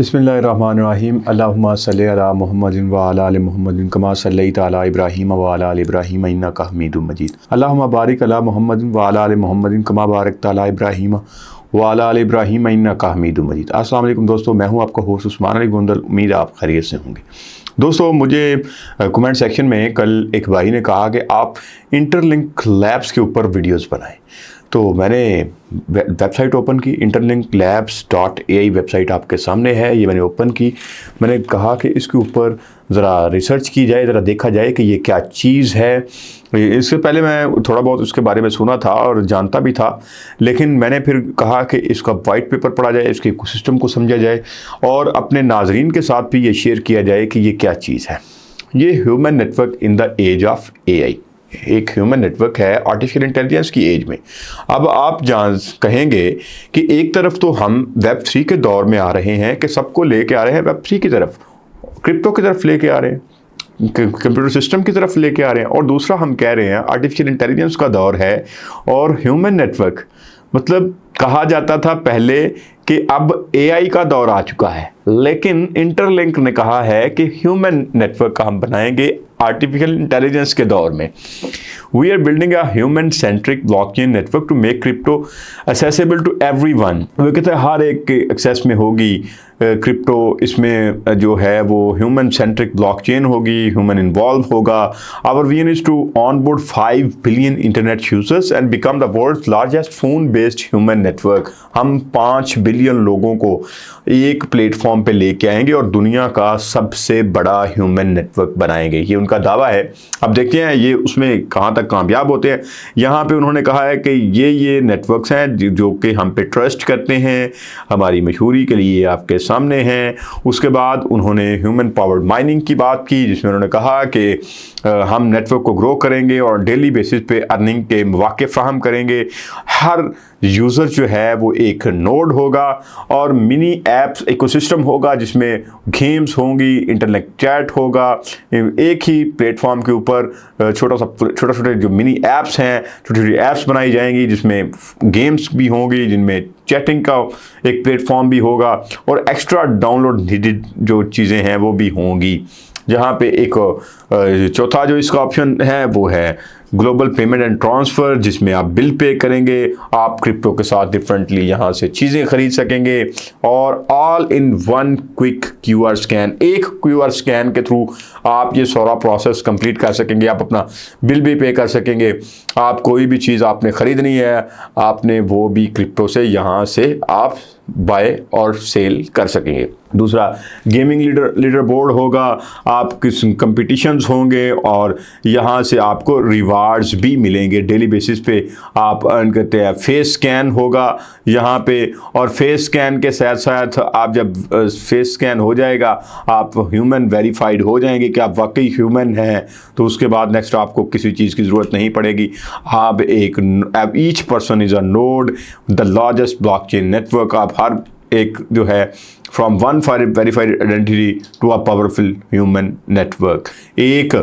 बिस्मिल्लाहिर्रहमानिर्रहीम अल्लाहुम्मा सल्लि अला मुहम्मदिन व अला आलि मुहम्मदिन कमा सल्लैता अला इब्राहीम व अला आलि इब्राहीम इन्नका हमीदुम मजीद। अल्लाहुम्मा बारिक अला मुहम्मदिन व अला आलि मुहम्मदिन कमा बारकता अला इब्राहीम व अला आलि इब्राहीम इन्नका हमीदुम मजीद। अस्सलाम वालेकुम दोस्तों, मैं हूं आपका होस्ट उस्मान अली गोंदल। उम्मीद आप खैरियत से होंगे। दोस्तों, मुझे कमेंट सेक्शन में कल एक भाई ने कहा कि आप इंटरलिंक लैब्स के ऊपर वीडियोस बनाएं, तो मैंने वेबसाइट ओपन की। interlinklabs.ai वेबसाइट आपके सामने है, ये मैंने ओपन की। मैंने कहा कि इसके ऊपर ज़रा रिसर्च की जाए, ज़रा देखा जाए कि ये क्या चीज़ है। इससे पहले मैं थोड़ा बहुत उसके बारे में सुना था और जानता भी था, लेकिन मैंने फिर कहा कि इसका वाइट पेपर पढ़ा जाए, इसके इकोसिस्टम को समझा जाए और अपने नाजरीन के साथ भी ये शेयर किया जाए कि ये क्या चीज़ है। ये human network in the age of AI एक ह्यूमन नेटवर्क है आर्टिफिशियल इंटेलिजेंस की एज में। अब आप कहेंगे कि एक तरफ तो हम वेब 3 के दौर में आ रहे हैं कि सबको लेके आ रहे हैं वेब 3 की तरफ, क्रिप्टो की तरफ लेके आ रहे हैं, कंप्यूटर सिस्टम की तरफ लेके आ रहे हैं, और दूसरा हम कह रहे हैं आर्टिफिशियल इंटेलिजेंस का दौर है और ह्यूमन नेटवर्क। मतलब कहा जाता था पहले कि अब AI का दौर आ चुका है, लेकिन इंटरलिंक ने कहा है कि ह्यूमन नेटवर्क का हम बनाएंगे आर्टिफिशियल इंटेलिजेंस के दौर में। We are building a human centric blockchain network to make crypto accessible to everyone. वो कहते हैं हर एक के एक्सेस में होगी क्रिप्टो। इसमें जो है वो ह्यूमन सेंट्रिक ब्लॉकचेन होगी, ह्यूमन इन्वॉल्व होगा। Our vision is to onboard 5 billion internet users and become the world's largest phone based human network. हम 5 बिलियन लोगों को एक प्लेटफॉर्म पे लेके आएंगे और दुनिया का सबसे बड़ा ह्यूमन नेटवर्क बनाएंगे, ये उनका दावा है। अब देखते हैं ये उसमें कहाँ तक कामयाब होते हैं। यहाँ पे उन्होंने कहा है कि ये नेटवर्क्स हैं जो कि हम पे ट्रस्ट करते हैं, हमारी मशहूरी के लिए आपके सामने हैं। उसके बाद उन्होंने ह्यूमन पावर्ड माइनिंग की बात की, जिसमें उन्होंने कहा कि हम नेटवर्क को ग्रो करेंगे और डेली बेसिस पे अर्निंग के मौके फ्राहम करेंगे। हर यूज़र जो है वो एक नोड होगा और मिनी ऐप्स इकोसिस्टम होगा, जिसमें गेम्स होंगी, इंटरनेट चैट होगा। एक ही प्लेटफॉर्म के ऊपर छोटे जो मिनी ऐप्स हैं, छोटी छोटी ऐप्स बनाई जाएंगी, जिसमें गेम्स भी होंगी, जिनमें चैटिंग का एक प्लेटफॉर्म भी होगा और एक्स्ट्रा डाउनलोड नीडेड जो चीज़ें हैं वो भी होंगी। जहाँ पे एक चौथा जो इसका ऑप्शन है वो है ग्लोबल पेमेंट एंड ट्रांसफ़र, जिसमें आप बिल पे करेंगे, आप क्रिप्टो के साथ डिफरेंटली यहाँ से चीज़ें खरीद सकेंगे। और all in one quick QR scan, एक QR स्कैन के थ्रू आप ये सारा प्रोसेस कंप्लीट कर सकेंगे। आप अपना बिल भी पे कर सकेंगे। आप कोई भी चीज़ आपने ख़रीदनी है, आपने वो भी क्रिप्टो से यहाँ से आप बाय और सेल कर सकेंगे। दूसरा गेमिंग लीडर बोर्ड होगा, आप किस कंपटीशंस होंगे और यहाँ से आपको रिवार्ड्स भी मिलेंगे डेली बेसिस पे। आप अर्न करते हैं। फेस स्कैन होगा यहाँ पे, और फेस स्कैन के साथ साथ आप जब फेस स्कैन हो जाएगा, आप ह्यूमन वेरीफाइड हो जाएंगे कि आप वाकई ह्यूमन हैं, तो उसके बाद नेक्स्ट आपको किसी चीज़ की ज़रूरत नहीं पड़ेगी। आप each person is a node, the largest blockchain network. आप हर एक जो है from one verified identity to a powerful human network, एक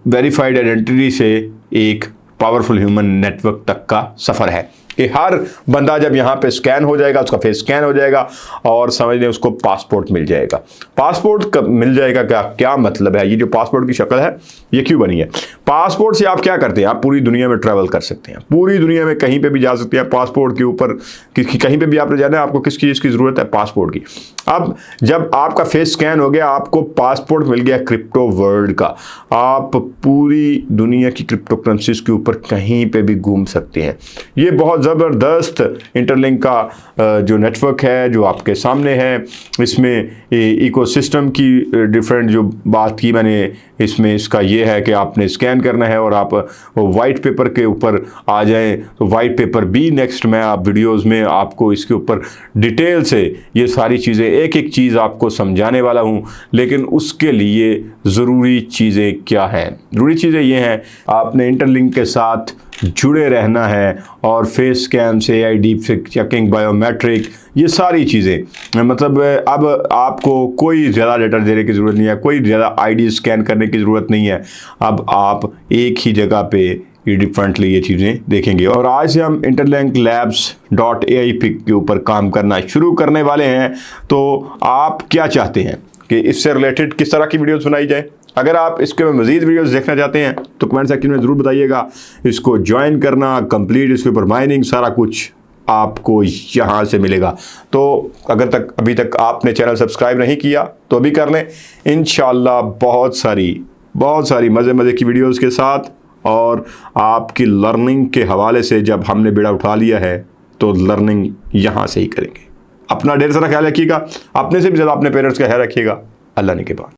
वेरीफाइड आइडेंटिटी से एक पावरफुल ह्यूमन नेटवर्क तक का सफ़र है। कि हर बंदा जब यहाँ पे स्कैन हो जाएगा, उसका फेस स्कैन हो जाएगा और समझ लें उसको पासपोर्ट मिल जाएगा। पासपोर्ट मिल जाएगा क्या मतलब है? ये जो पासपोर्ट की शक्ल है ये क्यों बनी है? पासपोर्ट से आप क्या करते हैं? आप पूरी दुनिया में ट्रैवल कर सकते हैं, पूरी दुनिया में कहीं पे भी जा सकते हैं। पासपोर्ट के ऊपर कहीं पे भी आपने जाना है, आपको किस चीज़ की ज़रूरत है? पासपोर्ट की। अब जब आपका फेस स्कैन हो गया, आपको पासपोर्ट मिल गया क्रिप्टो वर्ल्ड का। आप पूरी दुनिया की क्रिप्टो करेंसीज के ऊपर कहीं पे भी घूम सकते हैं। ये बहुत ज़बरदस्त इंटरलिंक का जो नेटवर्क है जो आपके सामने है। इसमें इकोसिस्टम की डिफरेंट जो बात की मैंने, इसमें इसका ये है कि आपने स्कैन करना है और आप वाइट पेपर के ऊपर आ जाएं, तो वाइट पेपर भी नेक्स्ट मैं आप वीडियोस में आपको इसके ऊपर डिटेल से ये सारी चीज़ें एक एक चीज़ आपको समझाने वाला हूँ। लेकिन उसके लिए ज़रूरी चीज़ें क्या हैं? ज़रूरी चीज़ें ये हैं, आपने इंटरलिंक के साथ जुड़े रहना है और फेस स्कैन से AI डीप चेकिंग, बायोमेट्रिक, ये सारी चीज़ें। मतलब अब आपको कोई ज़्यादा लेटर देने की ज़रूरत नहीं है, कोई ज़्यादा ID स्कैन करने की ज़रूरत नहीं है। अब आप एक ही जगह पे ये डिफरेंटली ये चीज़ें देखेंगे। और आज से हम interlinklabs.ai के ऊपर काम करना शुरू करने वाले हैं। तो आप क्या चाहते हैं कि इससे रिलेटेड किस तरह की वीडियोस बनाई जाए? अगर आप इसके में मज़ीद वीडियोस देखना चाहते हैं तो कमेंट सेक्शन में ज़रूर बताइएगा। इसको ज्वाइन करना, कंप्लीट इसके ऊपर माइनिंग, सारा कुछ आपको यहाँ से मिलेगा। तो अगर अभी तक आपने चैनल सब्सक्राइब नहीं किया तो अभी कर लें। इंशाल्लाह बहुत सारी मज़े की वीडियोस के साथ और आपकी लर्निंग के हवाले से जब हमने बेड़ा उठा लिया है तो लर्निंग यहाँ से ही करेंगे। अपना ढेर सारा ख्याल रखिएगा, अपने से भी ज़्यादा अपने पेरेंट्स का ख्याल रखिएगा। अल्लाह ने के बाद।